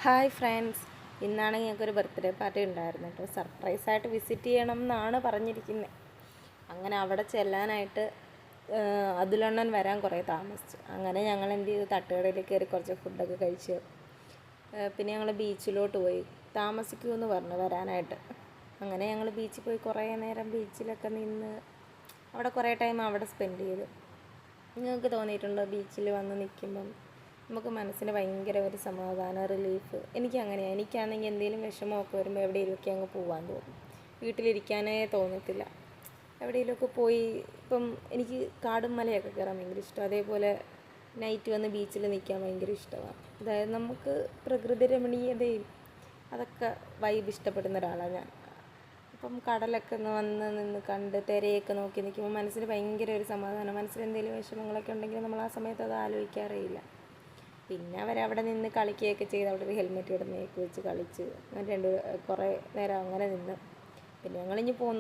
Hi friends, ഇന്നാണ് ഞങ്ങൾക്കൊരു birthday party ഉണ്ടായിരുന്നു കേട്ടോ. സർപ്രൈസായിട്ട് വിസിറ്റ് ചെയ്യണം എന്നാണ് പറഞ്ഞിരിക്കുന്നത്. അങ്ങനെ അവിടെ ചെല്ലാനായിട്ട് അതിലണ്ണൻ വരാൻ കുറേ താമസിച്ചു. അങ്ങനെ ഞങ്ങൾ എന്ത് ചെയ്തു, തട്ടുകടയിൽ കയറി കുറച്ച് ഫുഡൊക്കെ കഴിച്ച് പിന്നെ ഞങ്ങൾ ബീച്ചിലോട്ട് പോയി. താമസിക്കുമെന്ന് പറഞ്ഞു വരാനായിട്ട്. അങ്ങനെ ഞങ്ങൾ ബീച്ചിൽ പോയി കുറേ നേരം ബീച്ചിലൊക്കെ നിന്ന് അവിടെ കുറേ ടൈം അവിടെ സ്പെൻഡ് ചെയ്തു. നിങ്ങൾക്ക് തോന്നിയിട്ടുണ്ടോ ബീച്ചിൽ വന്ന് നിൽക്കുമ്പം നമുക്ക് മനസ്സിന് ഭയങ്കര ഒരു സമാധാനം, റിലീഫ്? എനിക്കങ്ങനെയാണ്. എനിക്കാണെങ്കിൽ എന്തെങ്കിലും വിഷമമൊക്കെ വരുമ്പോൾ എവിടെയെങ്കിലുമൊക്കെ അങ്ങ് പോകാൻ തോന്നും. വീട്ടിലിരിക്കാനേ തോന്നത്തില്ല. എവിടെയെങ്കിലുമൊക്കെ പോയി, ഇപ്പം എനിക്ക് കാടും മലയൊക്കെ കയറാൻ ഭയങ്കര ഇഷ്ടം. അതേപോലെ നൈറ്റ് വന്ന് ബീച്ചിൽ നിൽക്കാൻ ഭയങ്കര ഇഷ്ടമാണ്. അതായത് നമുക്ക് പ്രകൃതി രമണീയതയും അതൊക്കെ വൈബ് ഇഷ്ടപ്പെടുന്ന ഒരാളാണ് ഞാൻ. അപ്പം കടലൊക്കെ വന്ന് നിന്ന് കണ്ട് തിരയൊക്കെ നോക്കി നിൽക്കുമ്പോൾ മനസ്സിന് ഭയങ്കര ഒരു സമാധാനം. മനസ്സിൽ എന്തെങ്കിലും വിഷമങ്ങളൊക്കെ ഉണ്ടെങ്കിൽ നമ്മൾ ആ സമയത്ത് അത് ആലോചിക്കാറേയില്ല. പിന്നെ അവരവിടെ നിന്ന് കളിക്കുകയൊക്കെ ചെയ്ത് അവിടെ ഒരു ഹെൽമെറ്റ് ഇടുന്നതൊക്കെ വെച്ച് കളിച്ച് അങ്ങനെ കുറേ നേരം അങ്ങനെ നിന്ന് പിന്നെ ഞങ്ങളിഞ്ഞ് പോന്നു.